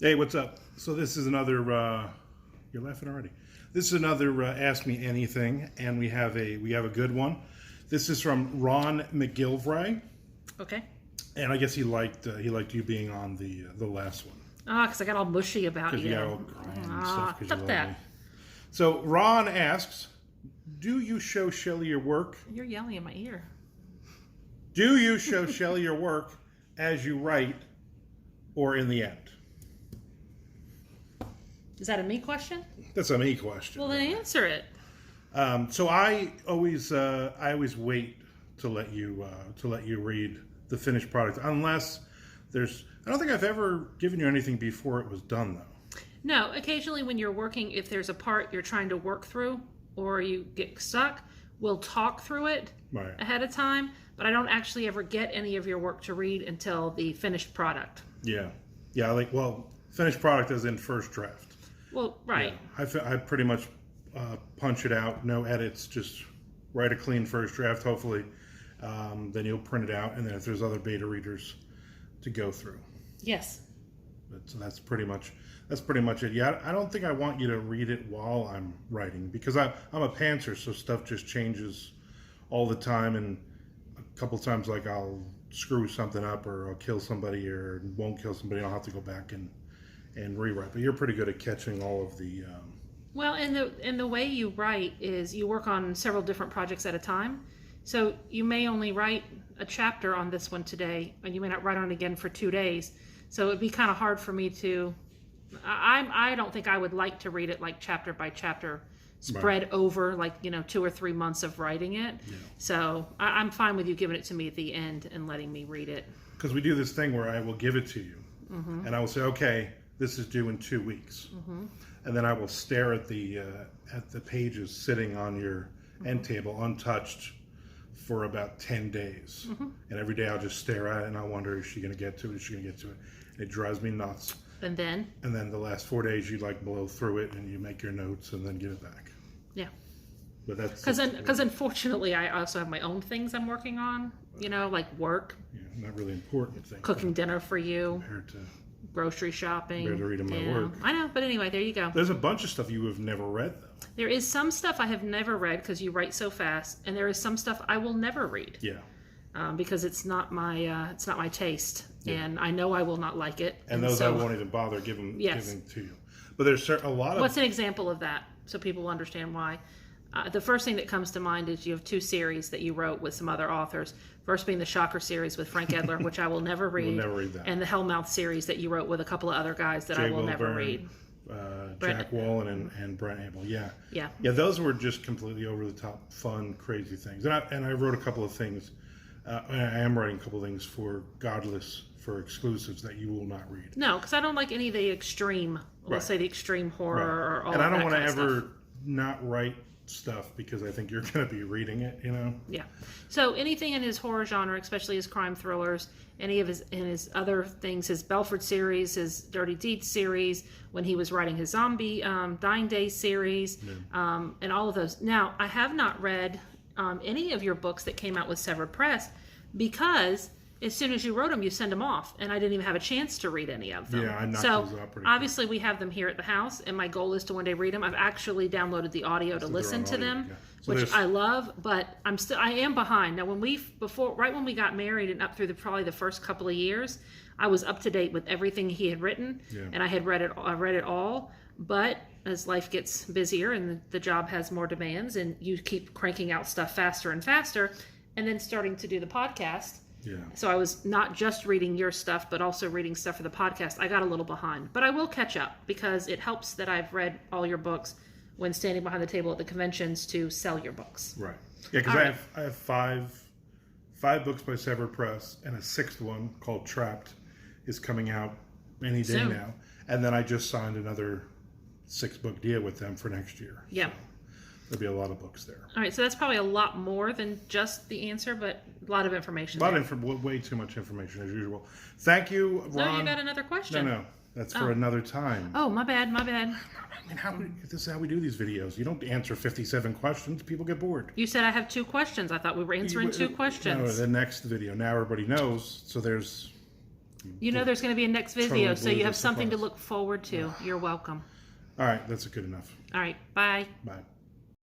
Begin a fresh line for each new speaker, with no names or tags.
Hey, what's up? So this is another, you're laughing already. This is another Ask Me Anything, and we have a good one. This is from Ron McGillvray.
Okay.
And I guess he liked you being on the last one.
Because I got all mushy about you.
Because you got all crying and stuff.
Stop that.
Me. So Ron asks, do you show Shelly your work?
You're yelling in my ear.
Do you show Shelly your work as you write or in the end?
Is that a me question?
That's a me question.
Well, then answer it.
So I always wait to let you read the finished product, unless there's. I don't think I've ever given you anything before it was done, though.
No, occasionally when you're working, if there's a part you're trying to work through or you get stuck, we'll talk through it ahead of time. But I don't actually ever get any of your work to read until the finished product.
Yeah. Finished product as in first draft.
Well, right.
Yeah, I pretty much punch it out, no edits, just write a clean first draft, hopefully. Then you'll print it out, and then if there's other beta readers to go through.
Yes.
So that's pretty much it. Yeah, I don't think I want you to read it while I'm writing, because I'm a pantser, so stuff just changes all the time, and a couple times like I'll screw something up, or I'll kill somebody, or won't kill somebody, and I'll have to go back and rewrite. But you're pretty good at catching all of the.
Well, and the way you write is you work on several different projects at a time. So you may only write a chapter on this one today, and you may not write on it again for 2 days. So it'd be kind of hard for me to. I don't think I would like to read it like chapter by chapter, spread over like 2 or 3 months of writing it. Yeah. So I'm fine with you giving it to me at the end and letting me read it.
Because we do this thing where I will give it to you, and I will say, okay, this is due in 2 weeks, and then I will stare at the pages sitting on your end table untouched for about 10 days, and every day I'll just stare at it and I wonder, is she going to get to it? Is she going to get to it? It drives me nuts.
And then
the last 4 days you blow through it and you make your notes and then give it back.
Yeah.
But that's
because unfortunately I also have my own things I'm working on. Like work.
Yeah, not really important things.
Cooking dinner for you.
Compared to
grocery shopping.
Compared to reading my work.
I know, but anyway, there you go.
There's a bunch of stuff you have never read, though.
There is some stuff I have never read because you write so fast, and there is some stuff I will never read.
Yeah.
Because it's not my taste, and I know I will not like it.
And those I won't even bother giving to you. But there's a lot of.
What's an example of that, so people will understand why? The first thing that comes to mind is you have 2 series that you wrote with some other authors. First being the Shocker series with Frank Edler, which I will never read.
We'll never read that.
And the Hellmouth series that you wrote with a couple of other guys that I will never read.
Jack Wallen and Brent Abel. Yeah.
Yeah.
Yeah, those were just completely over the top, fun, crazy things. And I wrote a couple of things. I am writing a couple of things for Godless, for exclusives that you will not read.
No, because I don't like any of the extreme, let's say the extreme horror or all that.
And I don't want to
ever
stuff. Not write stuff because I think you're going to be reading it,
Yeah. So anything in his horror genre, especially his crime thrillers, any of his other things, his Belford series, his Dirty Deeds series, when he was writing his zombie Dying Days series, and all of those. Now, I have not read any of your books that came out with Severed Press because as soon as you wrote them, you send them off, and I didn't even have a chance to read any of them.
Yeah, I knocked those out pretty
obviously we have them here at the house, and my goal is to one day read them. I've actually downloaded the audio to listen to them, which I love, but I am behind. Now, right when we got married and up through probably the first couple of years, I was up to date with everything he had written, and I had read it all, but as life gets busier and the job has more demands, and you keep cranking out stuff faster and faster, and then starting to do the podcast.
Yeah.
So I was not just reading your stuff, but also reading stuff for the podcast. I got a little behind, but I will catch up because it helps that I've read all your books when standing behind the table at the conventions to sell your books.
Right. Yeah, because I have five books by Severed Press, and a 6th one called Trapped is coming out any day
soon
now. And then I just signed another 6-book deal with them for next year.
Yeah.
So there'll be a lot of books there.
All right, so that's probably a lot more than just the answer, but a lot of information.
Way too much information as usual. Thank you, Ron.
No, you got another question.
No, that's for another time.
Oh, my bad.
I mean, this is how we do these videos. You don't answer 57 questions. People get bored.
You said I have 2 questions. I thought we were answering 2 questions.
No, the next video. Now everybody knows, so there's
You know there's going to be a next video, so you have something to look forward to. You're welcome.
All right, that's good enough.
All right, bye.
Bye.